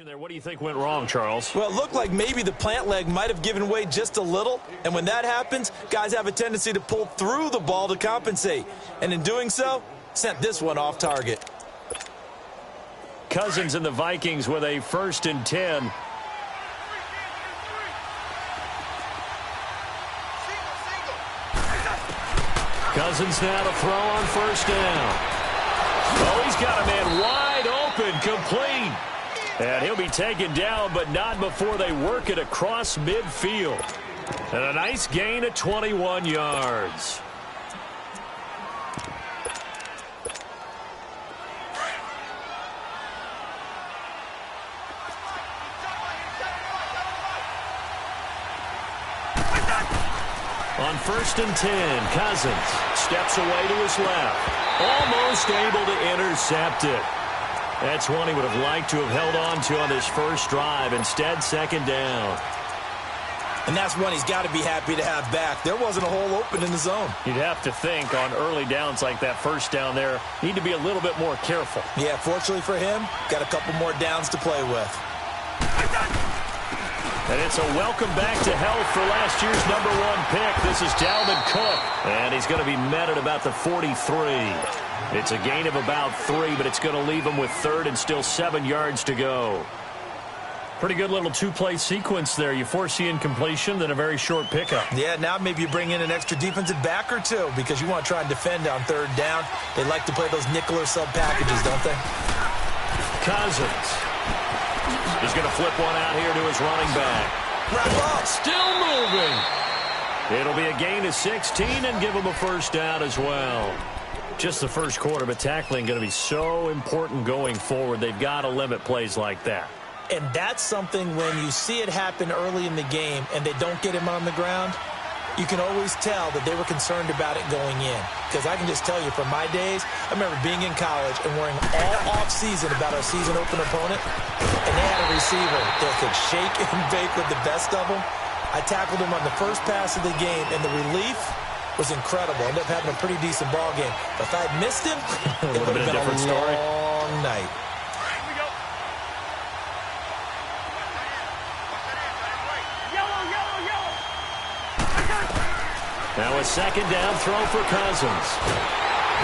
There, what do you think went wrong, Charles? Well, it looked like maybe the plant leg might have given way just a little, and when that happens, guys have a tendency to pull through the ball to compensate, and in doing so, sent this one off target. Cousins and the Vikings with a 1st and 10. Cousins now to throw on 1st down. Oh, he's got a man wide open, complete. And he'll be taken down, but not before they work it across midfield. And a nice gain of 21 yards. On 1st and 10, Cousins steps away to his left. Almost able to intercept it. That's one he would have liked to have held on to on this first drive. Instead, 2nd down. And that's one he's got to be happy to have back. There wasn't a hole open in the zone. You'd have to think on early downs like that 1st down there, need to be a little bit more careful. Yeah, fortunately for him, got a couple more downs to play with. And it's a welcome back to health for last year's #1 pick. This is Dalvin Cook. And he's going to be met at about the 43. It's a gain of about 3, but it's going to leave him with 3rd and still 7 yards to go. Pretty good little 2-play sequence there. You force the incompletion, then a very short pickup. Yeah, now maybe you bring in an extra defensive back or two because you want to try and defend on 3rd down. They like to play those nickel or sub packages, don't they? Cousins. He's going to flip one out here to his running back. Still moving. It'll be a gain of 16 and give him a 1st down as well. Just the first quarter, but tackling going to be so important going forward. They've got to limit plays like that. And that's something when you see it happen early in the game and they don't get him on the ground, you can always tell that they were concerned about it going in. Because I can just tell you from my days, I remember being in college and worrying all off-season about our season open opponent, and they had a receiver that could shake and bake with the best of them. I tackled him on the first pass of the game, and the relief was incredible. Ended up having a pretty decent ball game. But if I had missed him, it would have been a long night. Now a 2nd down throw for Cousins.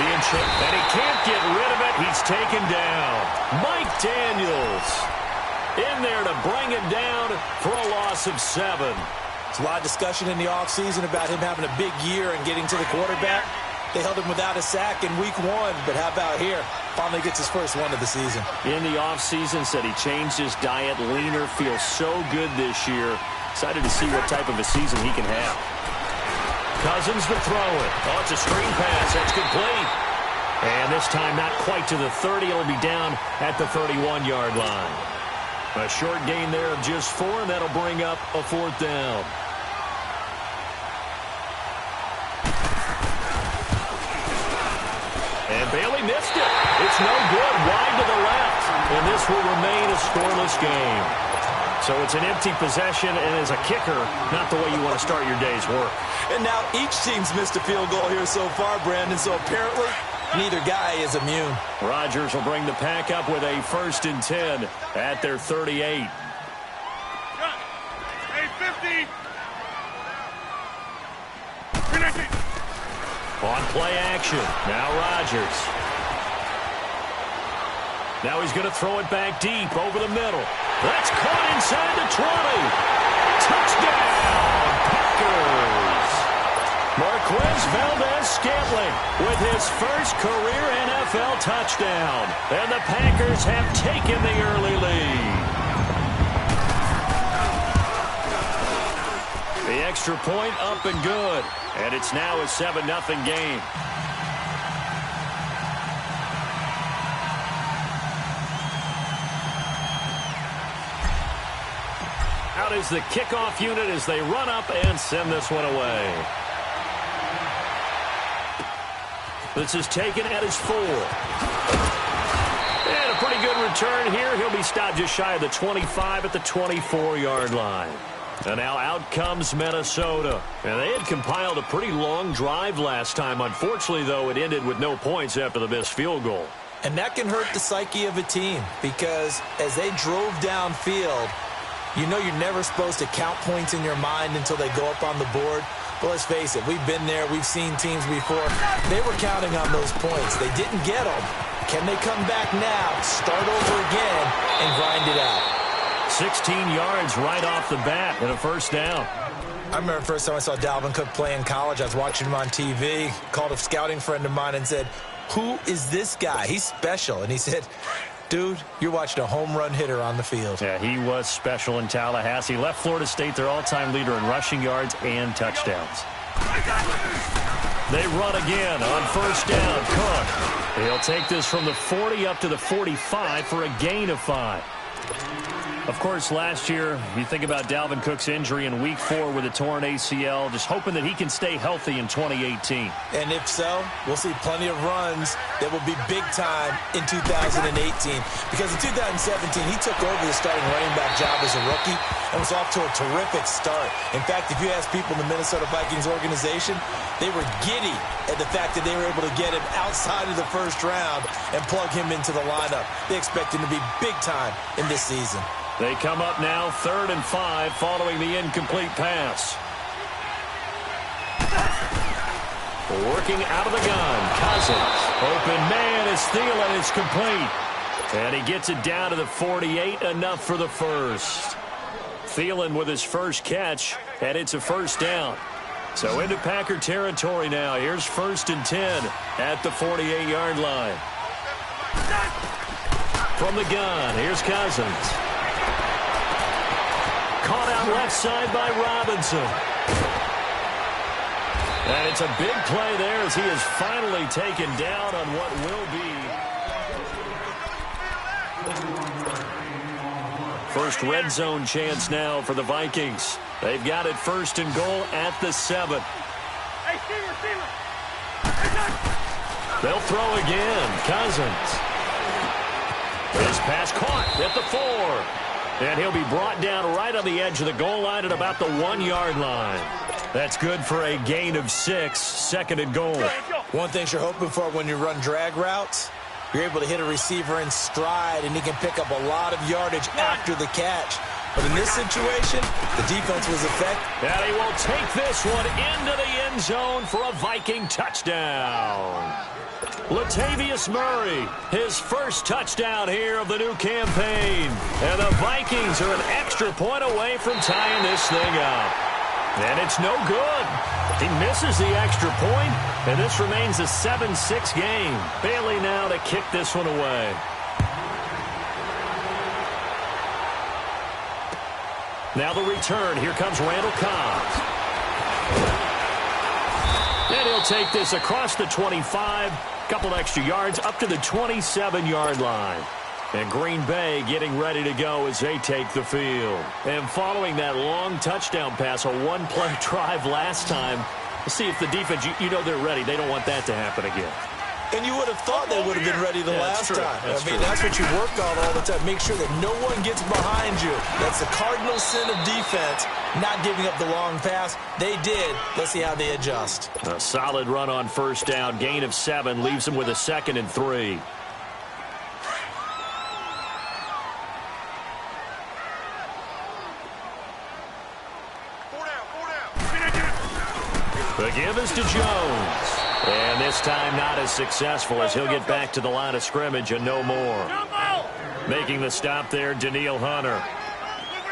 Being chipped, and he can't get rid of it. He's taken down. Mike Daniels in there to bring him down for a loss of 7. There's a lot of discussion in the offseason about him having a big year and getting to the quarterback. They held him without a sack in week 1, but how about here? Finally gets his first one of the season. In the offseason, said he changed his diet, leaner, feels so good this year. Excited to see what type of a season he can have. Cousins to throw it. Oh, it's a screen pass. That's complete. And this time not quite to the 30. It'll be down at the 31-yard line. A short gain there of just 4, and that'll bring up a 4th down. And Bailey missed it. It's no good. Wide to the left. And this will remain a scoreless game. So it's an empty possession, and as a kicker, not the way you want to start your day's work. And now each team's missed a field goal here so far, Brandon, so apparently neither guy is immune. Rodgers will bring the pack up with a 1st and 10 at their 38. On play action, now Rodgers. Now he's going to throw it back deep over the middle. That's caught inside the 20. Touchdown, Packers. Marquez Valdez-Scantling with his first career NFL touchdown. And the Packers have taken the early lead. The extra point up and good. And it's now a 7-0 game. Out is the kickoff unit as they run up and send this one away. This is taken at his 4. And a pretty good return here. He'll be stopped just shy of the 25 at the 24-yard line. And now out comes Minnesota. And they had compiled a pretty long drive last time. Unfortunately, though, it ended with no points after the missed field goal. And that can hurt the psyche of a team because as they drove downfield, you know you're never supposed to count points in your mind until they go up on the board. But let's face it, we've been there. We've seen teams before. They were counting on those points. They didn't get them. Can they come back now, start over again, and grind it out? 16 yards right off the bat and a first down. I remember the first time I saw Dalvin Cook play in college. I was watching him on TV, called a scouting friend of mine and said, "Who is this guy? He's special." And he said, "Dude, you're watching a home run hitter on the field." Yeah, he was special in Tallahassee. Left Florida State their all-time leader in rushing yards and touchdowns. They run again on first down. Cook. He'll take this from the 40 up to the 45 for a gain of 5. Of course, last year, you think about Dalvin Cook's injury in Week 4 with a torn ACL, just hoping that he can stay healthy in 2018. And if so, we'll see plenty of runs that will be big time in 2018. Because in 2017, he took over the starting running back job as a rookie and was off to a terrific start. In fact, if you ask people in the Minnesota Vikings organization, they were giddy at the fact that they were able to get him outside of the first round and plug him into the lineup. They expect him to be big time in this season. They come up now 3rd and 5 following the incomplete pass. Working out of the gun. Cousins. Open man is Thielen. It's complete. And he gets it down to the 48. Enough for the first. Thielen with his first catch. And it's a first down. So into Packer territory now. Here's 1st and 10 at the 48-yard line. From the gun, here's Cousins. Caught out left side by Robinson. And it's a big play there as he is finally taken down on what will be first red zone chance now for the Vikings. They've got it 1st and goal at the 7. They'll throw again. Cousins. His pass caught at the 4. And he'll be brought down right on the edge of the goal line at about the 1-yard line. That's good for a gain of 6, 2nd and goal. One thing you're hoping for when you run drag routes, you're able to hit a receiver in stride, and he can pick up a lot of yardage after the catch. But in this situation, the defense was effective. And he will take this one into the end zone for a Viking touchdown. Latavius Murray, his first touchdown here of the new campaign. And the Vikings are an extra point away from tying this thing up. And it's no good. He misses the extra point, and this remains a 7-6 game. Bailey now to kick this one away. Now the return. Here comes Randall Cobb. And he'll take this across the 25. Couple extra yards up to the 27-yard line. And Green Bay getting ready to go as they take the field. And following that long touchdown pass, a one-play drive last time, we'll see if the defense, you know they're ready. They don't want that to happen again. And you would have thought they would have been ready the last time. That's what you work on all the time. Make sure that no one gets behind you. That's the cardinal sin of defense, not giving up the long pass. They did. Let's see how they adjust. A solid run on first down. Gain of 7 leaves them with a 2nd and 3. The give is to Jones. And this time not as successful as he'll get back to the line of scrimmage and no more. Making the stop there, Danielle Hunter.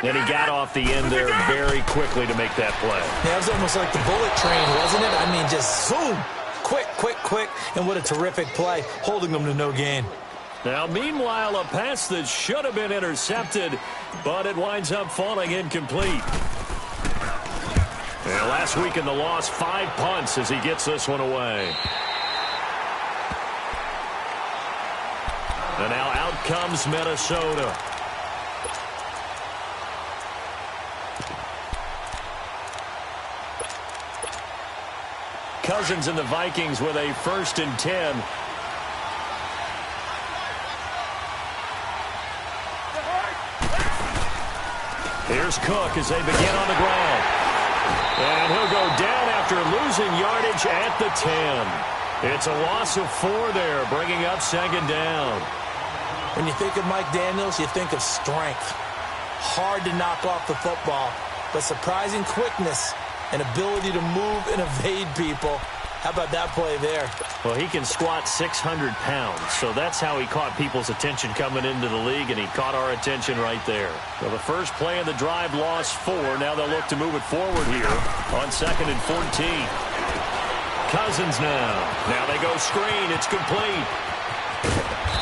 And he got off the end there very quickly to make that play. Yeah, it was almost like the bullet train, wasn't it? I mean, just zoom. Quick, quick, quick. And what a terrific play, holding them to no gain. Now, meanwhile, a pass that should have been intercepted, but it winds up falling incomplete. And last week in the loss, 5 punts as he gets this one away. And now out comes Minnesota. Cousins and the Vikings with a 1st and 10. Here's Cook as they begin on the ground. And he'll go down after losing yardage at the 10. It's a loss of 4 there, bringing up second down. When you think of Mike Daniels, you think of strength. Hard to knock off the football, but surprising quickness and ability to move and evade people. How about that play there? Well, he can squat 600 pounds, so that's how he caught people's attention coming into the league, and he caught our attention right there. Well, the first play of the drive lost 4. Now they'll look to move it forward here on 2nd and 14. Cousins now. Now they go screen. It's complete.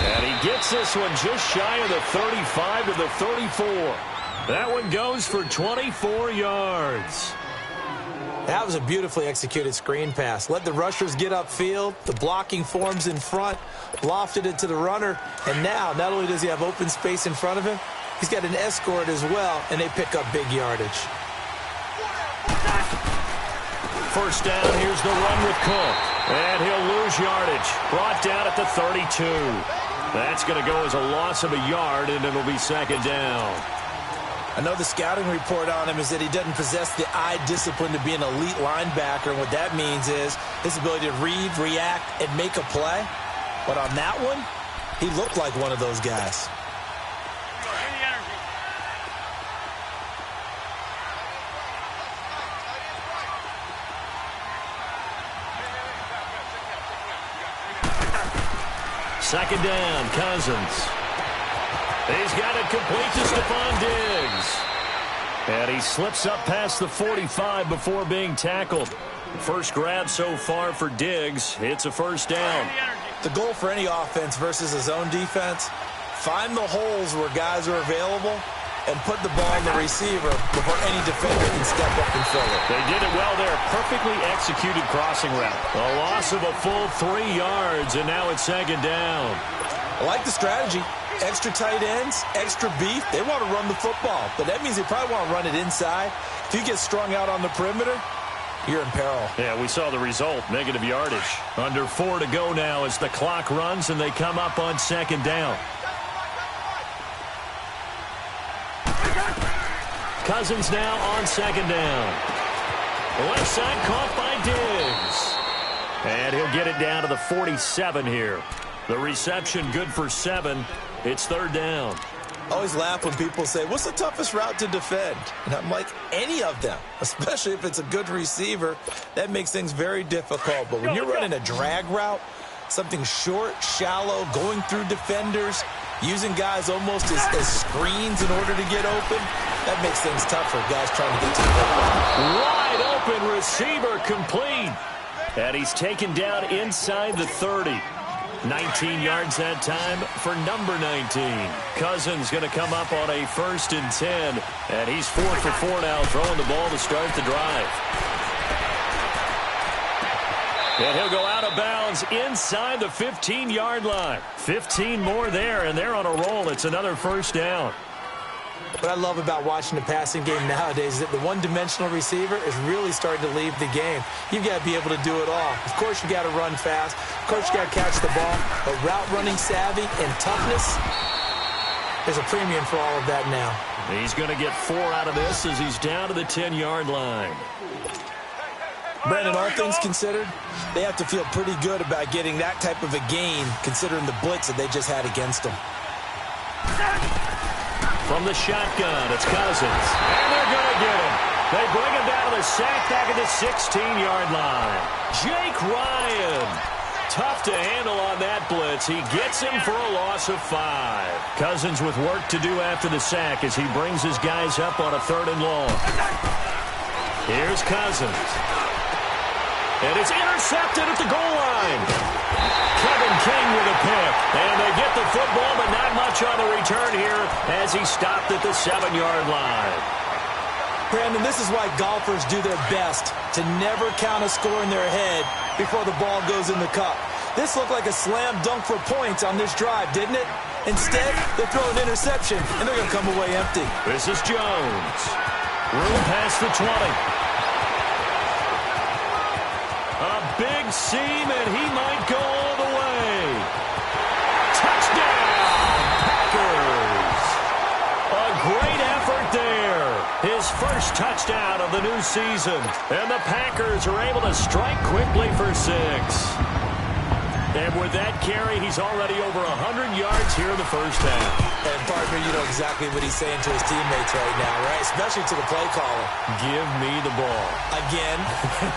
And he gets this one just shy of the 35 to the 34. That one goes for 24 yards. That was a beautifully executed screen pass. Let the rushers get upfield. The blocking forms in front. Lofted it to the runner. And now, not only does he have open space in front of him, he's got an escort as well, and they pick up big yardage. First down, here's the run with Cook. And he'll lose yardage. Brought down at the 32. That's going to go as a loss of a yard, and it'll be second down. I know the scouting report on him is that he doesn't possess the eye discipline to be an elite linebacker. And what that means is his ability to read, react, and make a play. But on that one, he looked like one of those guys. Second down, Cousins. He's got it complete to Stephon Diggs. And he slips up past the 45 before being tackled. First grab so far for Diggs. It's a first down. The goal for any offense versus a zone defense, find the holes where guys are available and put the ball in the receiver before any defender can step up and fill it. They did it well there. Perfectly executed crossing route. A loss of a full 3 yards, and now it's second down. I like the strategy. Extra tight ends, extra beef. They want to run the football, but that means they probably want to run it inside. If you get strung out on the perimeter, you're in peril. Yeah, we saw the result, negative yardage. Under 4 to go now as the clock runs and they come up on second down. Cousins now on second down. Left side caught by Diggs. And he'll get it down to the 47 here. The reception good for 7. It's third down. I always laugh when people say, what's the toughest route to defend? And I'm like, any of them, especially if it's a good receiver. That makes things very difficult. But when you're running a drag route, something short, shallow, going through defenders, using guys almost as screens in order to get open, that makes things tough for guys trying to get to the football. Wide open receiver complete. And he's taken down inside the 30. 19 yards that time for number 19. Cousins going to come up on a 1st and 10. And he's 4 for 4 now, throwing the ball to start the drive. And he'll go out of bounds inside the 15-yard line. 15 more there, and they're on a roll. It's another first down. What I love about watching the passing game nowadays is that the one-dimensional receiver is really starting to leave the game. You've got to be able to do it all. Of course, you got to run fast. Of course, you got to catch the ball. But route running savvy and toughness, there's a premium for all of that now. He's going to get 4 out of this as he's down to the 10-yard line. Brandon, all things considered, they have to feel pretty good about getting that type of a gain considering the blitz that they just had against them. From the shotgun, it's Cousins. And they're going to get him. They bring him down to the sack back at the 16-yard line. Jake Ryan. Tough to handle on that blitz. He gets him for a loss of 5. Cousins with work to do after the sack as he brings his guys up on a 3rd and long. Here's Cousins. And it's intercepted at the goal line. Kevin King with a pick. And they get the football, but not much on the return here as he stopped at the 7-yard line. Brandon, this is why golfers do their best to never count a score in their head before the ball goes in the cup. This looked like a slam dunk for points on this drive, didn't it? Instead, they throw an interception, and they're going to come away empty. This is Jones. Room past the 20. A big seam, and he might go all the way. Touchdown, Packers. A great effort there. His first touchdown of the new season. And the Packers are able to strike quickly for 6. And with that carry, he's already over 100 yards here in the first half. And, partner, you know exactly what he's saying to his teammates right now, right? Especially to the play caller. Give me the ball. Again,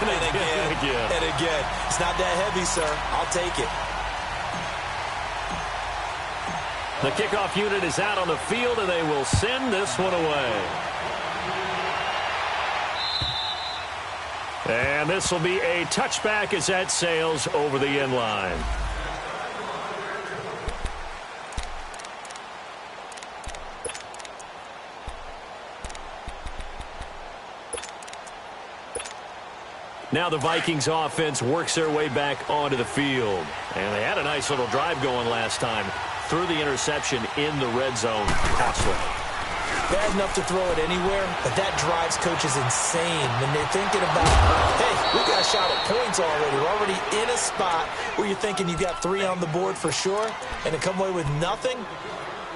and again, and again. It's not that heavy, sir. I'll take it. The kickoff unit is out on the field, and they will send this one away. And this will be a touchback as that sails over the end line. Now the Vikings offense works their way back onto the field. And they had a nice little drive going last time. Threw the interception in the red zone. Costly. Bad enough to throw it anywhere, but that drives coaches insane when they're thinking about, hey, we got a shot at points already. We're already in a spot where you're thinking you got 3 on the board for sure, and to come away with nothing,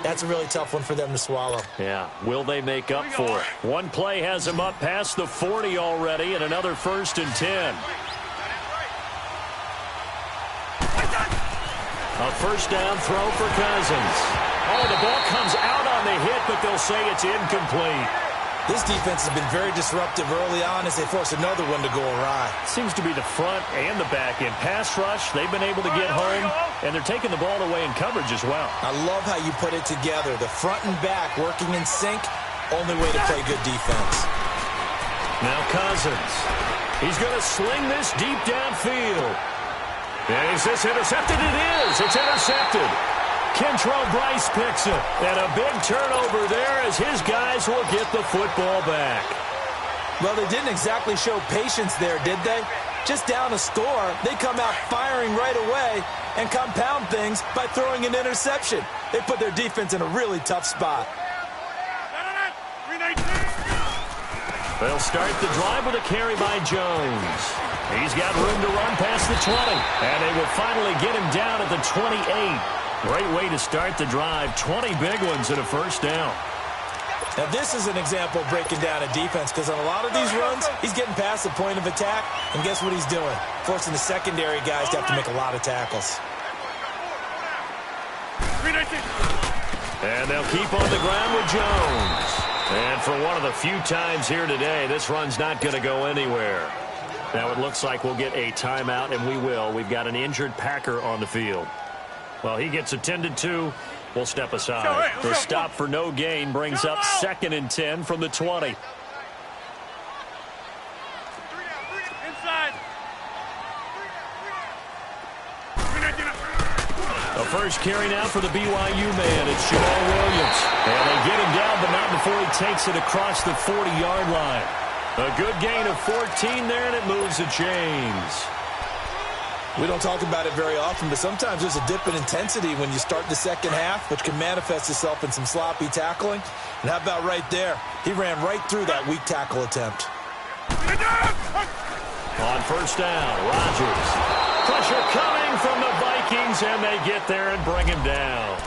that's a really tough one for them to swallow. Yeah, will they make up for it? One play has them up past the 40 already, and another 1st and 10. A first down throw for Cousins. Oh, the ball comes out on the hit, but they'll say it's incomplete. This defense has been very disruptive early on as they force another one to go awry. Seems to be the front and the back end. Pass rush, they've been able to get home, and they're taking the ball away in coverage as well. I love how you put it together. The front and back working in sync, only way to play good defense. Now Cousins. He's going to sling this deep downfield. And is this intercepted? It is. It's intercepted. Kentrell Bryce picks it. And a big turnover there as his guys will get the football back. Well, they didn't exactly show patience there, did they? Just down a score, they come out firing right away and compound things by throwing an interception. They put their defense in a really tough spot. They'll start the drive with a carry by Jones. He's got room to run past the 20. And they will finally get him down at the 28. Great way to start the drive. 20 big ones and a first down. Now, this is an example of breaking down a defense because on a lot of these runs, he's getting past the point of attack. And guess what he's doing? Forcing the secondary guys to have to make a lot of tackles. And they'll keep on the ground with Jones. And for one of the few times here today, this run's not going to go anywhere. Now it looks like we'll get a timeout, and we will. We've got an injured Packer on the field. Well, he gets attended to. We'll step aside. The stop for no gain brings up 2nd and 10 from the 20. A first carry now for the BYU man. It's Jamal Williams. And they get him down, but not before he takes it across the 40-yard line. A good gain of 14 there, and it moves the chains. We don't talk about it very often, but sometimes there's a dip in intensity when you start the second half, which can manifest itself in some sloppy tackling. And how about right there? He ran right through that weak tackle attempt. On first down, Rodgers. Pressure coming from the Vikings, and they get there and bring him down.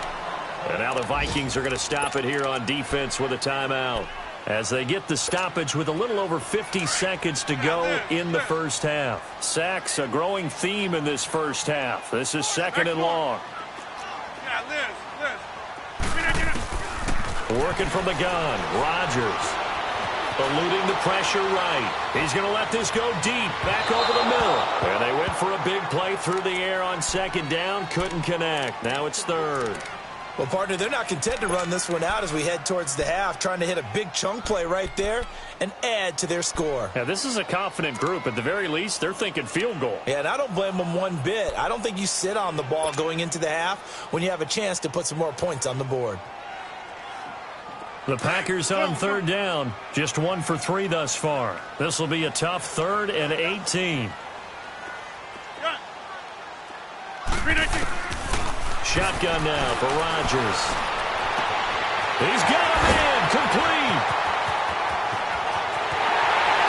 And now the Vikings are going to stop it here on defense with a timeout, as they get the stoppage with a little over 50 seconds to go in the first half. Sacks, a growing theme in this first half. This is 2nd and long. Working from the gun, Rodgers. Eluding the pressure right. He's going to let this go deep, back over the middle. And they went for a big play through the air on 2nd down, couldn't connect. Now it's 3rd. Well, partner, they're not content to run this one out as we head towards the half, trying to hit a big chunk play right there and add to their score. Yeah, this is a confident group. At the very least, they're thinking field goal. Yeah, and I don't blame them one bit. I don't think you sit on the ball going into the half when you have a chance to put some more points on the board. The Packers on 3rd down, just 1 for 3 thus far. This will be a tough 3rd and 18. Shotgun now for Rodgers. He's got a man, complete.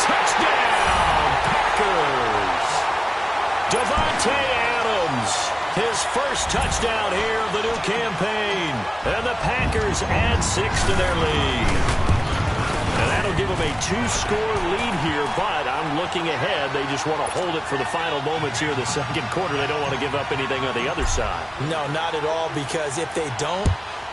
Touchdown, Packers. Devontae Adams, his first touchdown here of the new campaign. And the Packers add 6 to their lead. And that'll give them a 2-score lead here, but I'm looking ahead. They just want to hold it for the final moments here in the second quarter. They don't want to give up anything on the other side. No, not at all, because if they don't,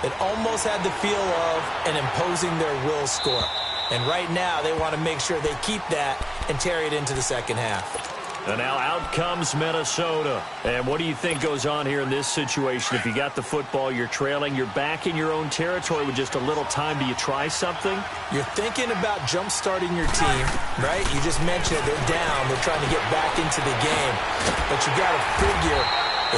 it almost had the feel of an imposing their will score. And right now, they want to make sure they keep that and carry it into the second half. And now out comes Minnesota. And what do you think goes on here in this situation? If you got the football, you're trailing, you're back in your own territory with just a little time. Do you try something? You're thinking about jump-starting your team, right? You just mentioned they're down. They're trying to get back into the game. But you got to figure,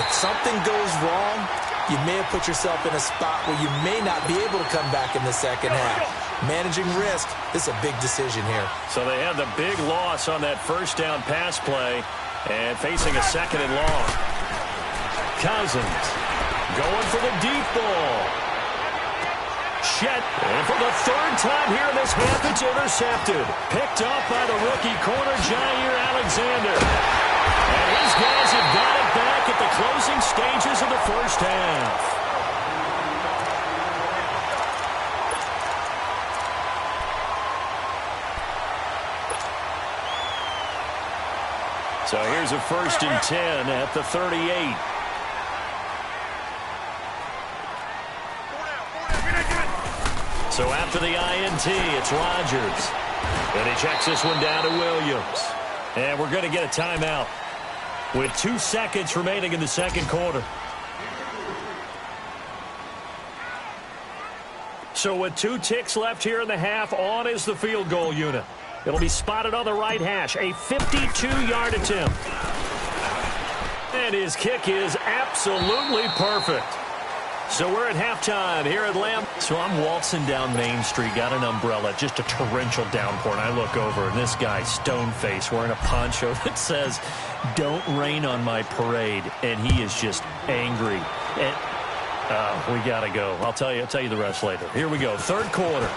if something goes wrong, you may have put yourself in a spot where you may not be able to come back in the second half. Managing risk, this is a big decision here. So they had the big loss on that first down pass play and facing a second and long. Cousins going for the deep ball. Chet, and for the third time here in this half, it's intercepted. Picked off by the rookie corner, Jair Alexander. And his guys have got it back at the closing stages of the first half. So here's a 1st and 10 at the 38. So after the INT, it's Rodgers. And he checks this one down to Williams. And we're going to get a timeout with 2 seconds remaining in the second quarter. So with 2 ticks left here in the half, on is the field goal unit. It'll be spotted on the right hash. A 52-yard attempt. And his kick is absolutely perfect. So we're at halftime here at Lamb. So I'm waltzing down Main Street, got an umbrella, just a torrential downpour, and I look over, and this guy, stone-faced, wearing a poncho that says, "Don't rain on my parade," and he is just angry. And we got to go. I'll tell you the rest later. Here we go, third quarter.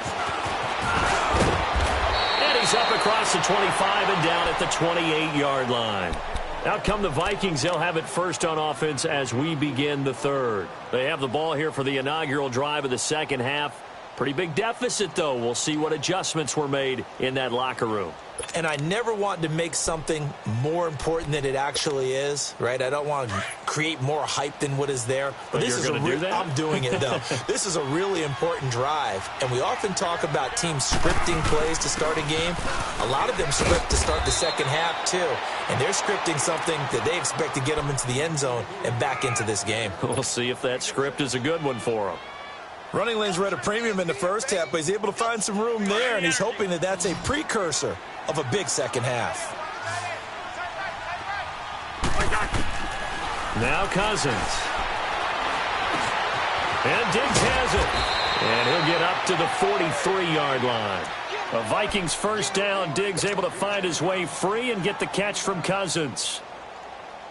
He's up across the 25 and down at the 28-yard line. Out come the Vikings. They'll have it first on offense as we begin the third. They have the ball here for the inaugural drive of the second half. Pretty big deficit, though. We'll see what adjustments were made in that locker room. And I never want to make something more important than it actually is, right? I don't want to create more hype than what is there. But this is do that? I'm doing it, though. This is a really important drive. And we often talk about teams scripting plays to start a game. A lot of them script to start the second half, too. And they're scripting something that they expect to get them into the end zone and back into this game. We'll see if that script is a good one for them. Running lanes were at a premium in the first half, but he's able to find some room there, and he's hoping that that's a precursor of a big second half. Now Cousins. And Diggs has it. And he'll get up to the 43-yard line. A Vikings first down. Diggs able to find his way free and get the catch from Cousins.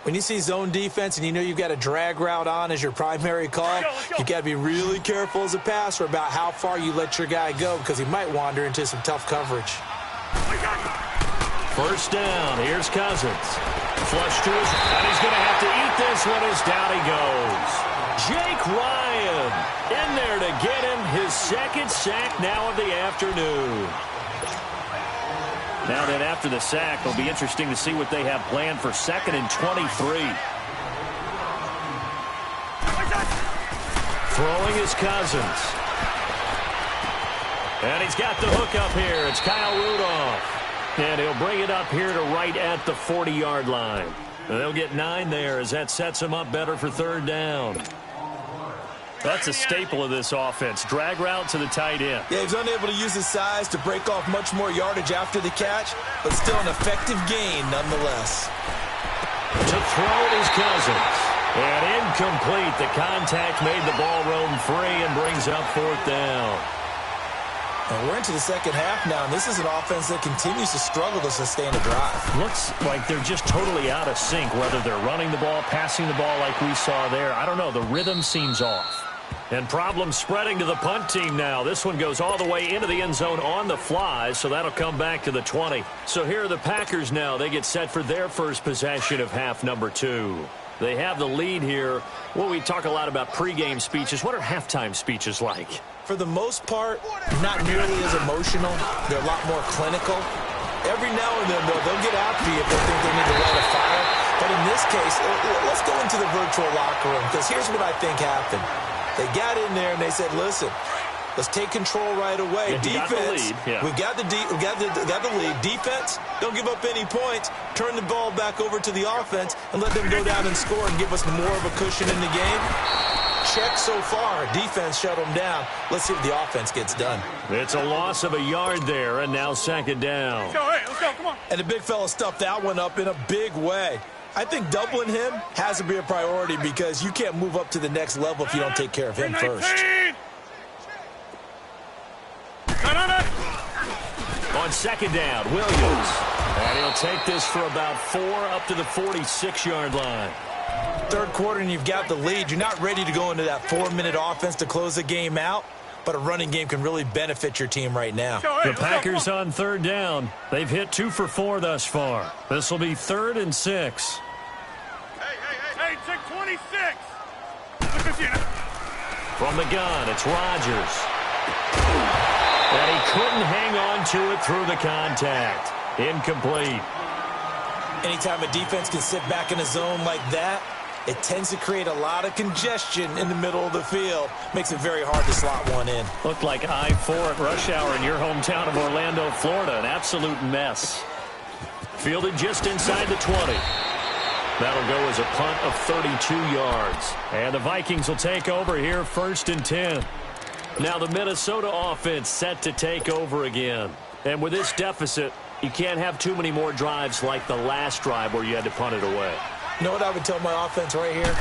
When you see zone defense and you know you've got a drag route on as your primary call, you got to be really careful as a passer about how far you let your guy go because he might wander into some tough coverage. First down. Here's Cousins. Flush to his, and he's going to have to eat this one as down he goes. Jake Ryan in there to get him his second sack now of the afternoon. Now that after the sack, it'll be interesting to see what they have planned for 2nd and 23. Throwing is Cousins. And he's got the hook up here. It's Kyle Rudolph. And he'll bring it up here to right at the 40-yard line. And they'll get 9 there as that sets him up better for third down. That's a staple of this offense. Drag route to the tight end. Yeah, he's unable to use his size to break off much more yardage after the catch, but still an effective gain nonetheless. To throw it is Cousins. And incomplete. The contact made the ball roam free and brings up fourth down. And we're into the second half now, and this is an offense that continues to struggle to sustain a drive. Looks like they're just totally out of sync, whether they're running the ball, passing the ball like we saw there. I don't know. The rhythm seems off. And problems spreading to the punt team now. This one goes all the way into the end zone on the fly, so that'll come back to the 20. So here are the Packers now. They get set for their first possession of half number 2. They have the lead here. Well, we talk a lot about pregame speeches. What are halftime speeches like? For the most part, not nearly as emotional. They're a lot more clinical. Every now and then, though, they'll get after you if they think they need to light a fire. But in this case, let's go into the virtual locker room, because here's what I think happened. They got in there and they said, listen, let's take control right away. Defense, we got the lead. Defense, don't give up any points. Turn the ball back over to the offense and let them go down and score and give us more of a cushion in the game. Check so far. Defense shut them down. Let's see if the offense gets done. It's a loss of a yard there, and now second down. Let's go, come on. And the big fella stuffed that one up in a big way. I think doubling him has to be a priority because you can't move up to the next level if you don't take care of him first. On second down, Williams. And he'll take this for about 4 up to the 46-yard line. Third quarter and you've got the lead. You're not ready to go into that 4-minute offense to close the game out, but a running game can really benefit your team right now. The Packers on third down. They've hit 2 for 4 thus far. This will be 3rd and 6. Hey, check 26. From the gun, it's Rodgers. And he couldn't hang on to it through the contact. Incomplete. Anytime a defense can sit back in a zone like that, it tends to create a lot of congestion in the middle of the field. Makes it very hard to slot one in. Looked like I-4 at rush hour in your hometown of Orlando, Florida. An absolute mess. Fielded just inside the 20. That'll go as a punt of 32 yards. And the Vikings will take over here 1st and 10. Now the Minnesota offense set to take over again. And with this deficit, you can't have too many more drives like the last drive where you had to punt it away. You know what I would tell my offense right here?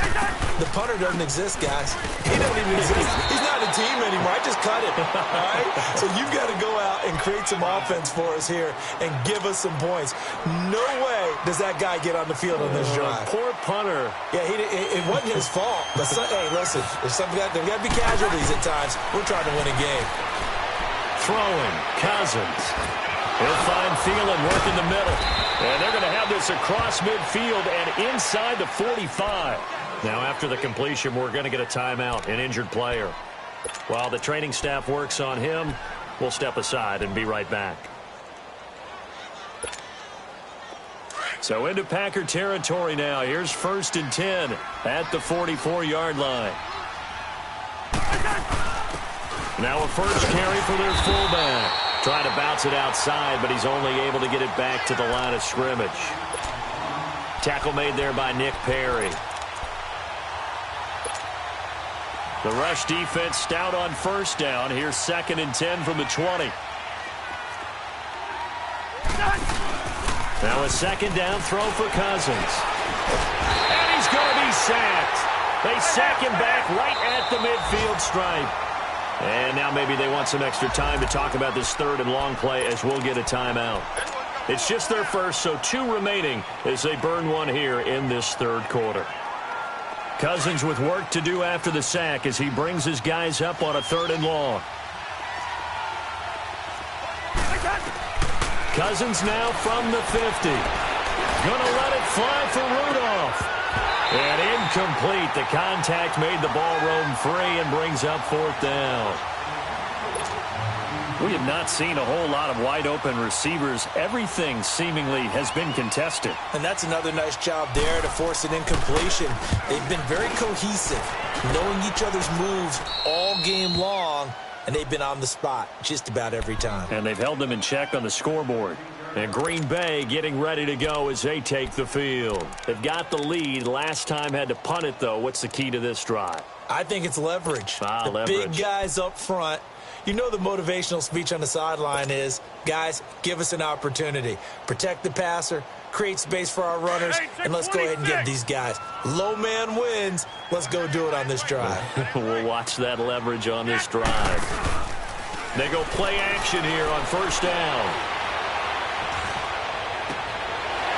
The punter doesn't exist, guys. He doesn't even exist. He's not a team anymore. I just cut him, all right? So you've got to go out and create some offense for us here and give us some points. No way does that guy get on the field on this drive. Poor punter. Yeah, it wasn't his fault. But hey, listen, there's got to be casualties at times. We're trying to win a game. Throwing, Cousins. He'll find Thielen working the middle. And they're going to have this across midfield and inside the 45. Now, after the completion, we're going to get a timeout, an injured player. While the training staff works on him, we'll step aside and be right back. So into Packer territory now. Here's 1st and 10 at the 44-yard line. Now a first carry for their fullback. Trying to bounce it outside, but he's only able to get it back to the line of scrimmage. Tackle made there by Nick Perry. The rush defense stout on 1st down. Here's 2nd and 10 from the 20. Now a 2nd down throw for Cousins. And he's going to be sacked. They sack him back right at the midfield stripe. And now maybe they want some extra time to talk about this 3rd and long play as we'll get a timeout. It's just their first, so 2 remaining as they burn one here in this 3rd quarter. Cousins with work to do after the sack as he brings his guys up on a 3rd and long. Cousins now from the 50. Gonna let it fly for Rudolph. And incomplete. The contact made the ball roam free and brings up 4th down. We have not seen a whole lot of wide-open receivers. Everything seemingly has been contested. And that's another nice job there to force an incompletion. They've been very cohesive, knowing each other's moves all game long, and they've been on the spot just about every time. And they've held them in check on the scoreboard. And Green Bay getting ready to go as they take the field. They've got the lead. Last time had to punt it, though. What's the key to this drive? I think it's leverage. Leverage. Big guys up front. You know the motivational speech on the sideline is, guys, give us an opportunity. Protect the passer, create space for our runners, and let's go ahead and get these guys. Low man wins. Let's go do it on this drive. We'll watch that leverage on this drive. They go play action here on 1st down.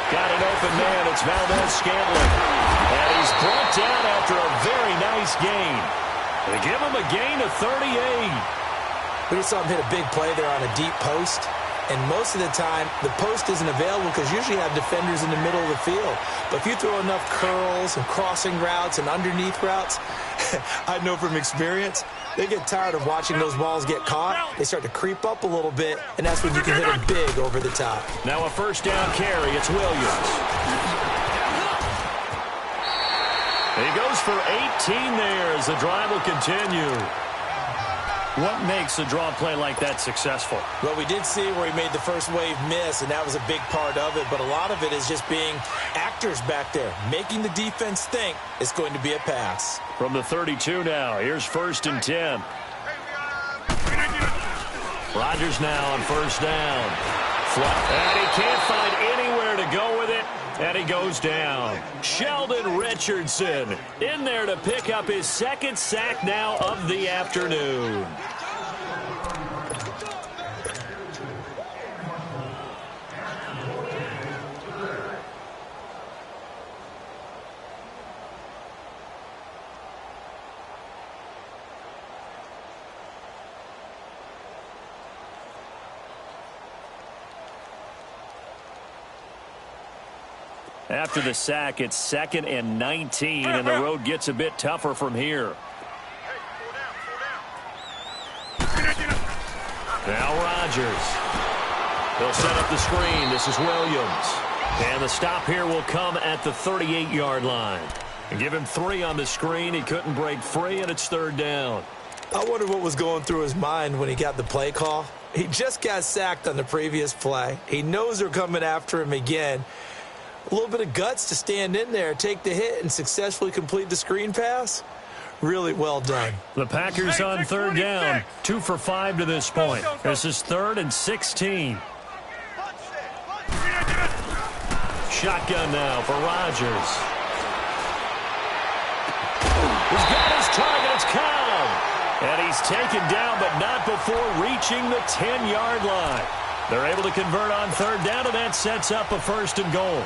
Got an open man. It's Valdez-Scantling. And he's brought down after a very nice gain. They give him a gain of 38. We just saw him hit a big play there on a deep post. And most of the time, the post isn't available because you usually have defenders in the middle of the field. But if you throw enough curls and crossing routes and underneath routes, I know from experience, they get tired of watching those balls get caught. They start to creep up a little bit, and that's when you can hit them big over the top. Now a first down carry. It's Williams. He goes for 18 there as the drive will continue. What makes a draw play like that successful? Well, we did see where he made the first wave miss, and that was a big part of it. But a lot of it is just being actors back there, making the defense think it's going to be a pass. From the 32 now, here's 1st and 10. Rodgers now on first down. And he can't find anywhere to go with it, and he goes down. Sheldon Richardson in there to pick up his 2nd sack now of the afternoon. After the sack, it's 2nd and 19, and the road gets a bit tougher from here. Now Rodgers. They'll set up the screen. This is Williams. And the stop here will come at the 38-yard line. And give him 3 on the screen. He couldn't break free, and it's 3rd down. I wonder what was going through his mind when he got the play call. He just got sacked on the previous play. He knows they're coming after him again. A little bit of guts to stand in there, take the hit, and successfully complete the screen pass. Really well done. The Packers on 3rd down. 2 for 5 to this point. This is 3rd and 16. Shotgun now for Rodgers. He's got his target. It's Cobb. And he's taken down, but not before reaching the 10-yard line. They're able to convert on 3rd down, and that sets up a 1st and goal.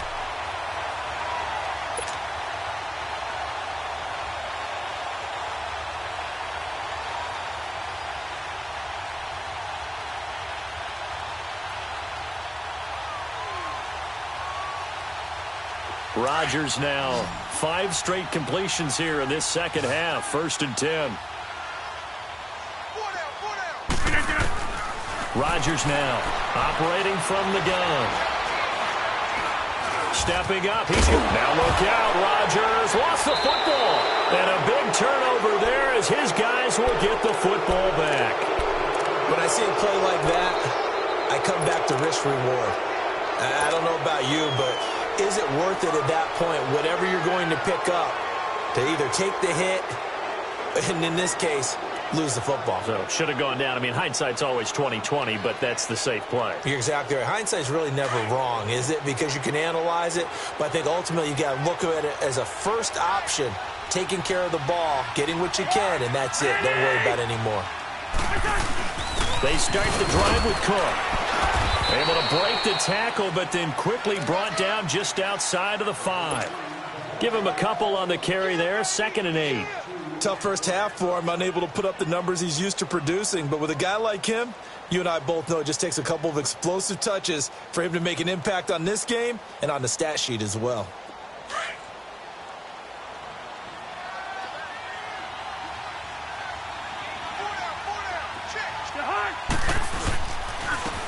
Rodgers now 5 straight completions here in this second half. 1st and 10. Rodgers now operating from the gun. Stepping up. He's good. Now look out. Rodgers lost the football. And a big turnover there as his guys will get the football back. When I see a play like that, I come back to risk reward. I don't know about you, but is it worth it at that point, whatever you're going to pick up, to either take the hit, and in this case, lose the football? So should have gone down. I mean, hindsight's always 20/20, but that's the safe play. You're exactly right. Hindsight's really never wrong, is it? Because you can analyze it, but I think ultimately you got to look at it as a first option, taking care of the ball, getting what you can, and that's it. Don't worry about it anymore. They start the drive with Cook. Able to break the tackle, but then quickly brought down just outside of the 5. Give him a couple on the carry there. 2nd and 8. Tough first half for him, unable to put up the numbers he's used to producing. But with a guy like him, you and I both know it just takes a couple of explosive touches for him to make an impact on this game and on the stat sheet as well.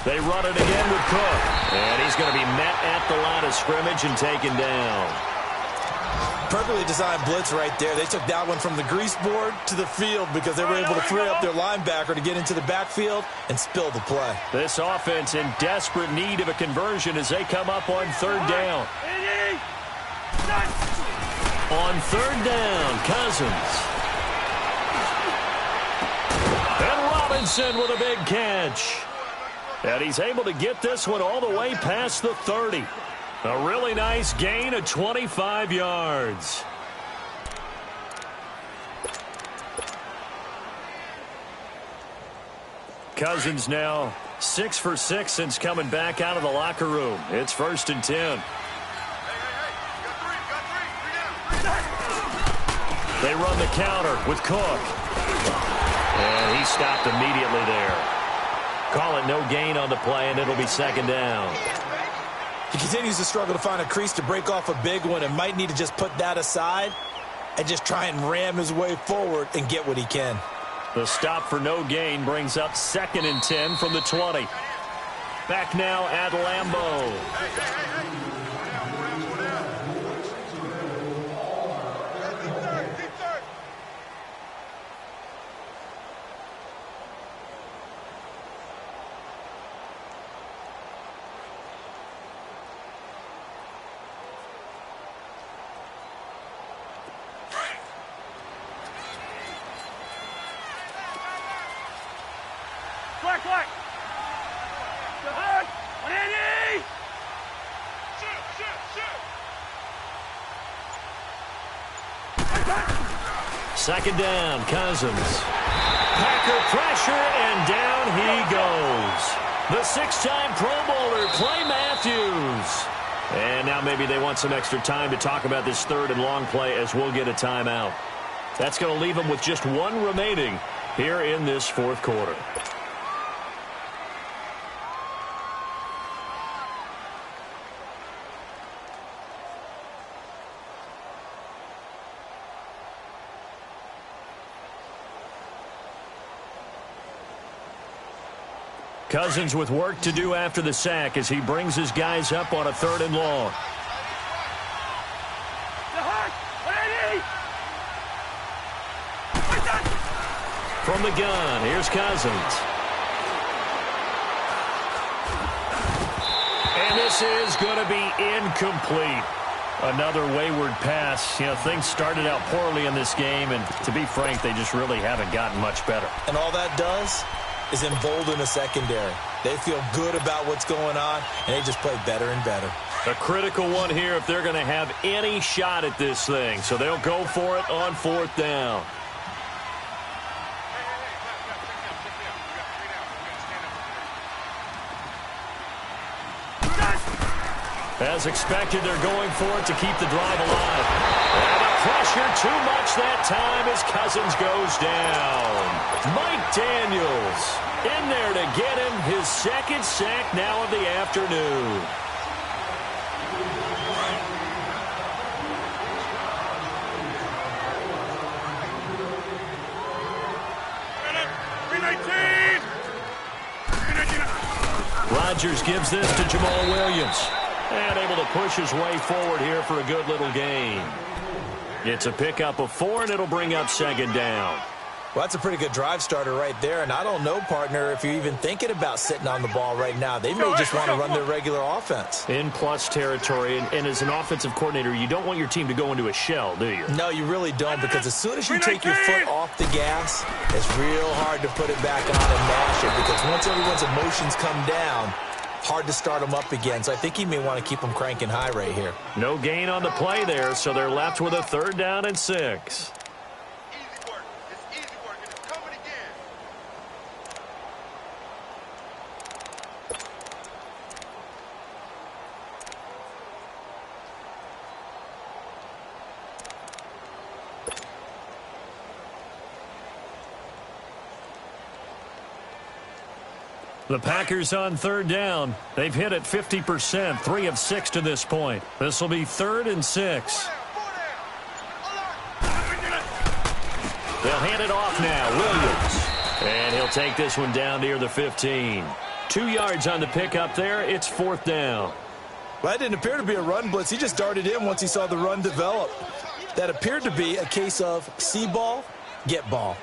They run it again with Cook. And he's going to be met at the line of scrimmage and taken down. Perfectly designed blitz right there. They took that one from the grease board to the field because they were able to free up their linebacker to get into the backfield and spill the play. This offense in desperate need of a conversion as they come up on 3rd down. On 3rd down, Cousins. And Robinson with a big catch. And he's able to get this one all the way past the 30. A really nice gain of 25 yards. Cousins now 6 for 6 since coming back out of the locker room. It's 1st and 10. They run the counter with Cook. And he stopped immediately there. Call it no gain on the play, and it'll be 2nd down. He continues to struggle to find a crease to break off a big one and might need to just put that aside and just try and ram his way forward and get what he can. The stop for no gain brings up 2nd and 10 from the 20. Back now at Lambeau. Quick! The hook! 180! Shoot! 2nd down, Cousins. Packer pressure, and down he goes. The 6-time Pro Bowler, Clay Matthews. And now maybe they want some extra time to talk about this 3rd and long play as we'll get a timeout. That's going to leave them with just 1 remaining here in this 4th quarter. Cousins with work to do after the sack as he brings his guys up on a 3rd and long. From the gun, here's Cousins. And this is going to be incomplete. Another wayward pass. You know, things started out poorly in this game, and to be frank, they just really haven't gotten much better. And all that does is embolden the secondary. They feel good about what's going on, and they just play better and better. A critical one here if they're going to have any shot at this thing. So they'll go for it on 4th down. As expected, they're going for it to keep the drive alive. And the pressure too much that time as Cousins goes down. Mike Daniels in there to get him his 2nd sack now of the afternoon. Rodgers gives this to Jamal Williams. And able to push his way forward here for a good little gain. It's a pickup of 4, and it'll bring up 2nd down. Well, that's a pretty good drive starter right there. And I don't know, partner, if you're even thinking about sitting on the ball right now. They may just want to run their regular offense. In plus territory. And as an offensive coordinator, you don't want your team to go into a shell, do you? No, you really don't, because as soon as you take your foot off the gas, it's real hard to put it back on and mash it. Because once everyone's emotions come down, hard to start them up again. So I think he may want to keep them cranking high right here. No gain on the play there, so they're left with a 3rd down and 6. Easy work. It's easy work, and it's coming again. The Packers on 3rd down. They've hit it 50%, 3 of 6 to this point. This will be 3rd and 6. They'll hand it off now. Williams. And he'll take this one down near the 15. 2 yards on the pickup there. It's 4th down. Well, that didn't appear to be a run blitz. He just darted in once he saw the run develop. That appeared to be a case of see ball, get ball.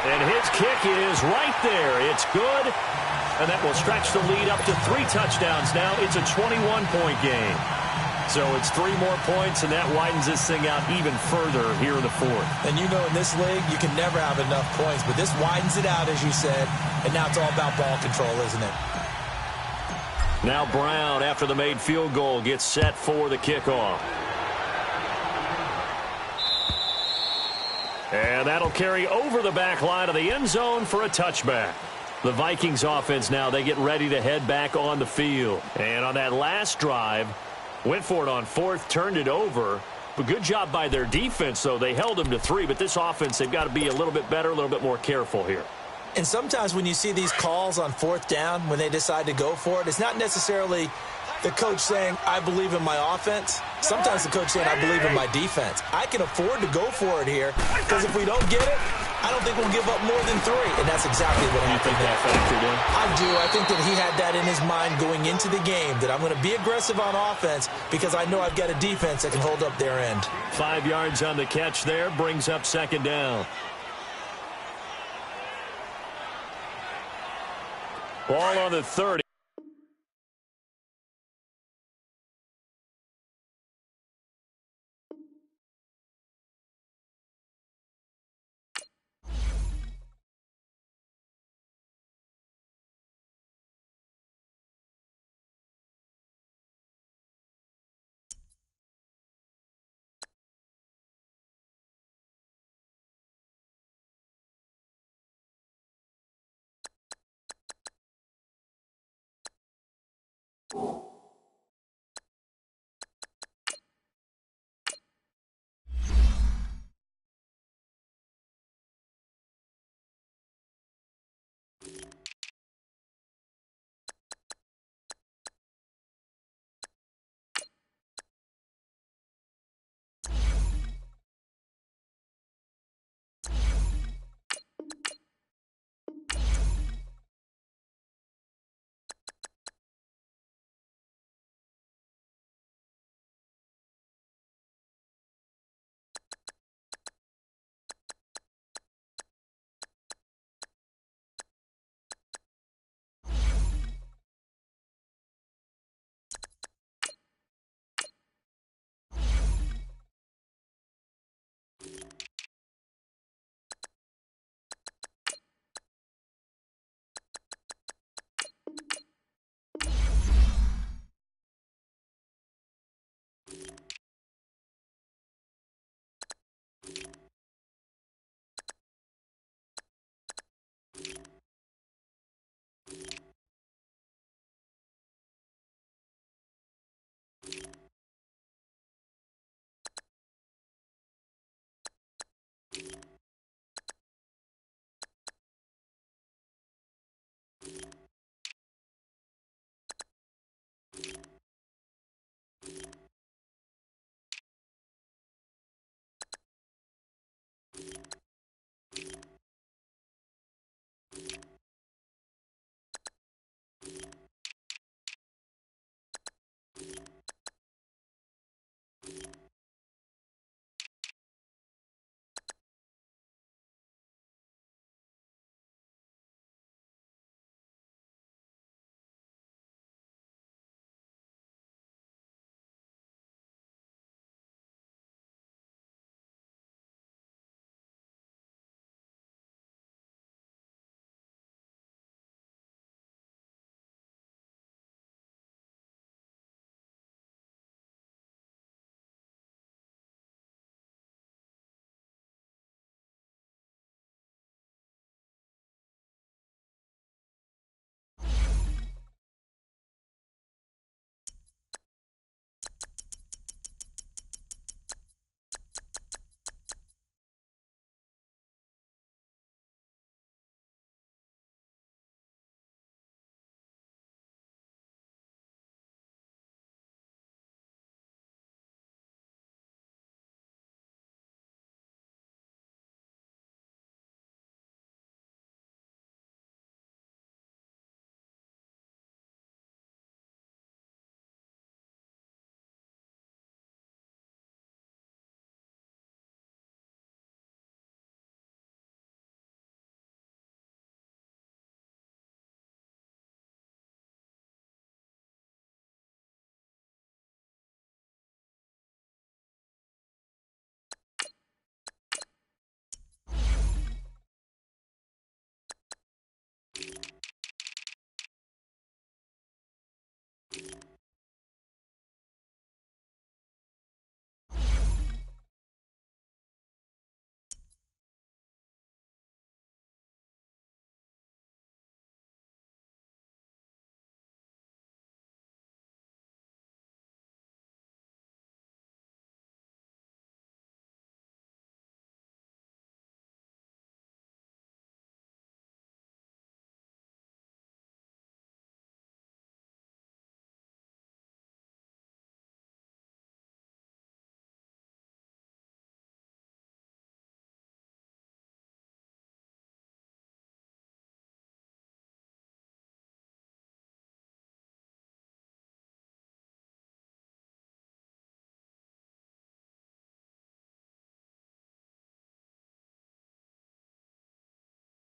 And his kick is right there. It's good. And that will stretch the lead up to 3 touchdowns now. It's a 21-point game. So it's 3 more points, and that widens this thing out even further here in the 4th. And you know, in this league, you can never have enough points. But this widens it out, as you said. And now it's all about ball control, isn't it? Now Brown, after the made field goal, gets set for the kickoff. And that'll carry over the back line of the end zone for a touchback. The Vikings offense now, they get ready to head back on the field. And on that last drive, went for it on 4th, turned it over. But good job by their defense, though. They held them to 3, but this offense, they've got to be a little bit better, a little bit more careful here. And sometimes when you see these calls on fourth down, when they decide to go for it, it's not necessarily the coach saying, I believe in my offense. Sometimes the coach saying, I believe in my defense. I can afford to go for it here because if we don't get it, I don't think we'll give up more than 3. And that's exactly what happened there. That factored in? I do. I think that he had that in his mind going into the game, that I'm going to be aggressive on offense because I know I've got a defense that can hold up their end. 5 yards on the catch there, brings up second down. Ball on the 30.